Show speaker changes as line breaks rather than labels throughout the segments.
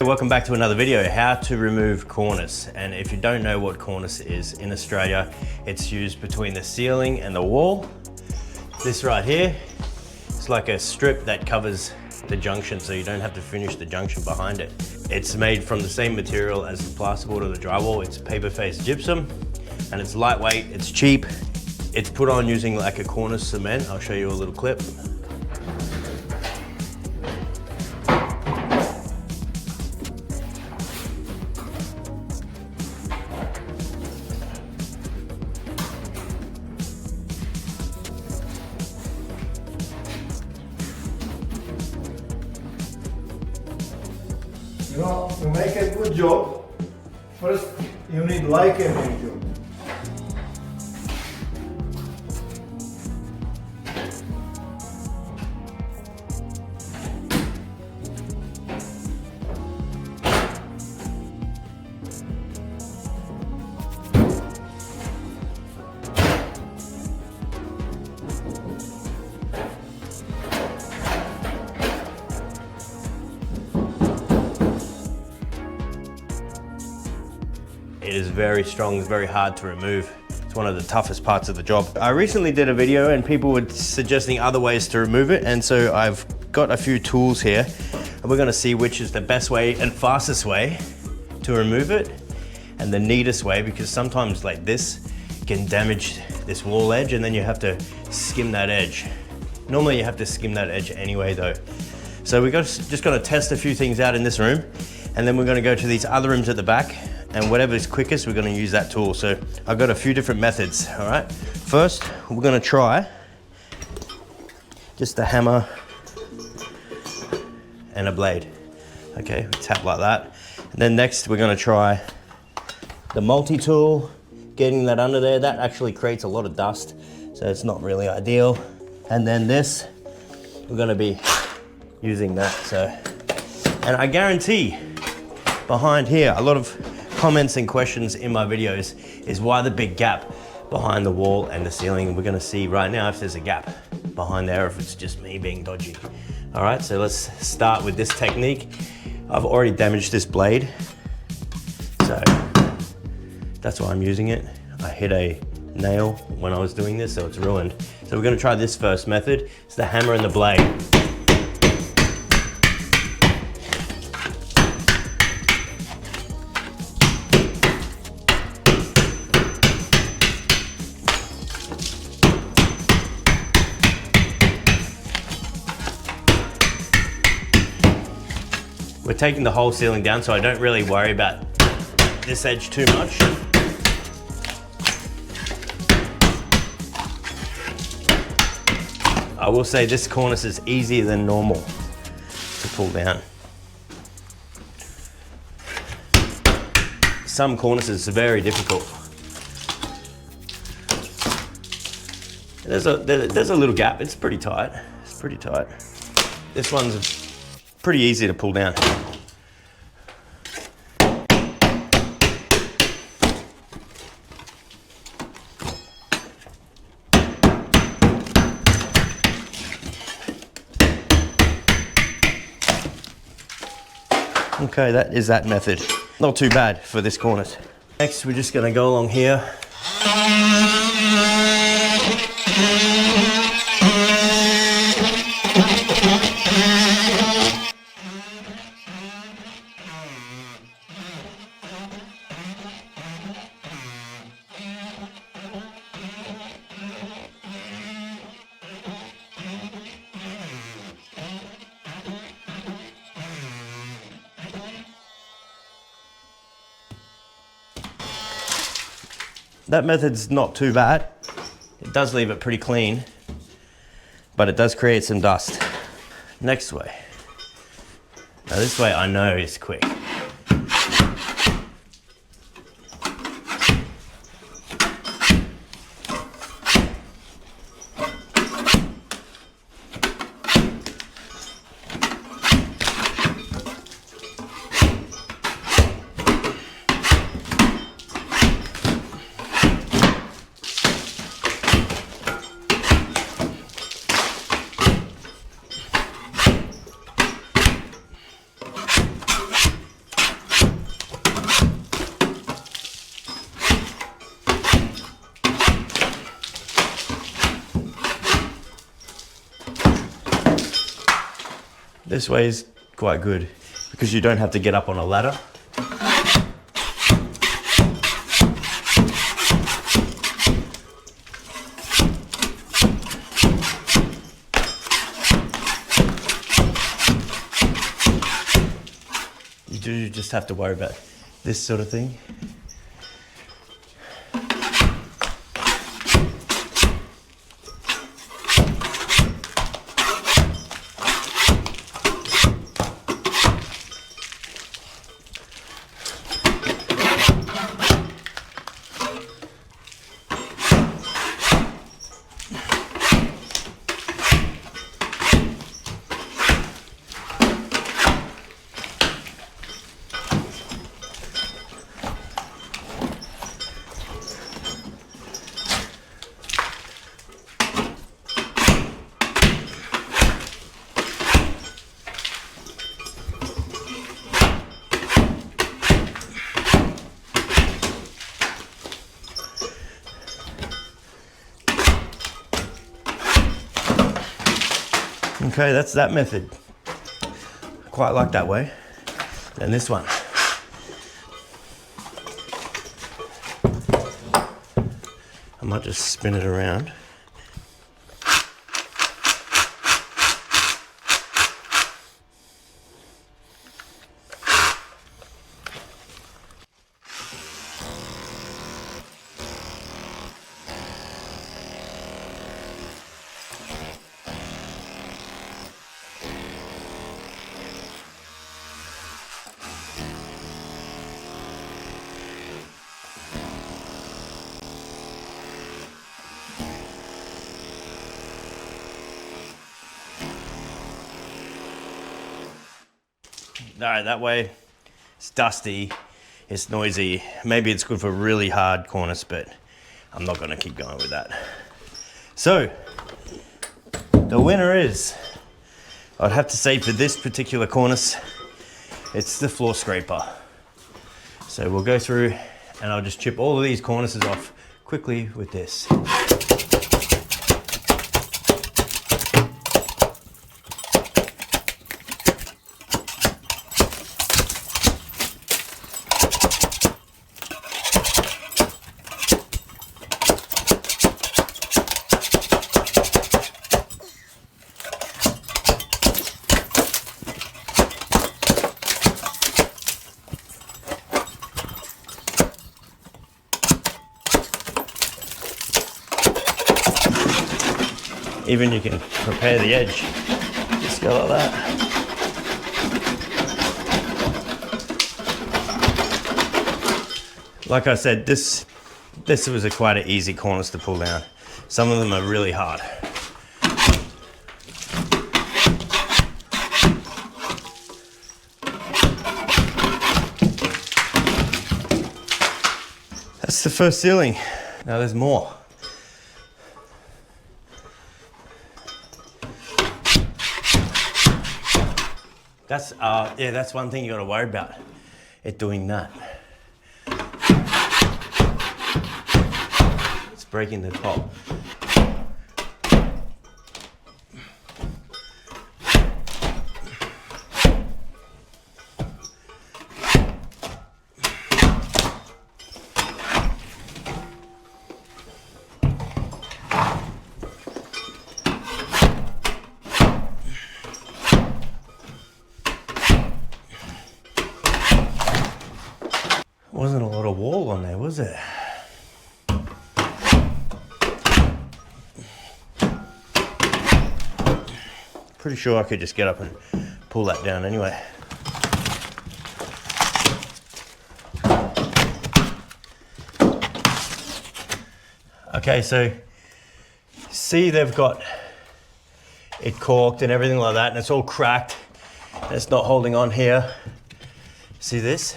Welcome back to another video, how to remove cornice. And if you don't know what cornice is, in Australia, it's used between the ceiling and the wall. This right here, it's like a strip that covers the junction so you don't have to finish the junction behind it. It's made from the same material as the plasterboard or the drywall. It's paper-faced gypsum and it's lightweight, it's cheap. It's put on using like a cornice cement. I'll show you a little clip.
You know, to make a good job, first you need like a good job.
It is very strong, it's very hard to remove. It's one of the toughest parts of the job. I recently did a video and people were suggesting other ways to remove it, and so I've got a few tools here and we're gonna see which is the best way and fastest way to remove it and the neatest way, because sometimes like this can damage this wall edge and then you have to skim that edge. Normally you have to skim that edge anyway though. So we're just gonna test a few things out in this room, and then we're gonna go to these other rooms at the back, and whatever is quickest, we're gonna use that tool. So I've got a few different methods, all right? First, we're gonna try just a hammer and a blade. Okay, tap like that. And then next, we're gonna try the multi-tool, getting that under there. That actually creates a lot of dust, so it's not really ideal. And then this, we're gonna be using that, so. And I guarantee behind here, a lot of comments and questions in my videos is why the big gap behind the wall and the ceiling. We're gonna see right now if there's a gap behind there, or if it's just me being dodgy. All right, so let's start with this technique. I've already damaged this blade, so that's why I'm using it. I hit a nail when I was doing this, so it's ruined. So we're gonna try this first method. It's the hammer and the blade. We're taking the whole ceiling down, so I don't really worry about this edge too much. I will say this cornice is easier than normal to pull down. Some cornices are very difficult. There's a little gap, it's pretty tight. It's pretty tight. This one's pretty easy to pull down. Okay, that is that method. Not too bad for this cornice. Next, we're just gonna go along here. That method's not too bad. It does leave it pretty clean, but it does create some dust. Next way. Now this way I know is quick. This way is quite good because you don't have to get up on a ladder. You do just have to worry about this sort of thing. Okay, that's that method. Quite like that way. And this one. I might just spin it around. No, that way it's dusty, it's noisy. Maybe it's good for really hard cornice, but I'm not gonna keep going with that. So, the winner is, I'd have to say for this particular cornice, it's the floor scraper. So we'll go through and I'll just chip all of these cornices off quickly with this. Even you can prepare the edge. Just go like that. Like I said, this was quite an easy cornice to pull down. Some of them are really hard. That's the first ceiling. Now there's more. That's one thing you got to worry about, it doing that. It's breaking the top. Wasn't a lot of wall on there, was it? Pretty sure I could just get up and pull that down anyway. Okay, so see they've got it caulked and everything like that, and it's all cracked and it's not holding on here. See this?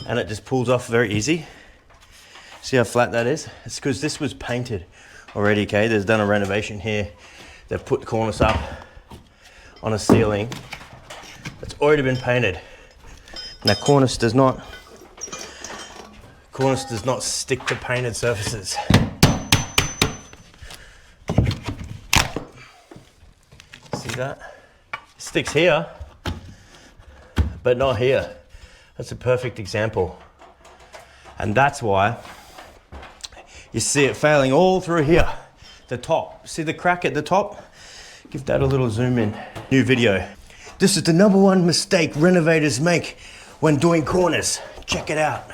And it just pulls off very easy. See how flat that is? It's because this was painted already, okay? There's done a renovation here. They've put the cornice up on a ceiling that's already been painted. Now cornice does not stick to painted surfaces. See that? It's sticks here, but not here. That's a perfect example. And that's why you see it failing all through here, the top. See the crack at the top? Give that a little zoom in. New video. This is the #1 mistake renovators make when doing corners. Check it out.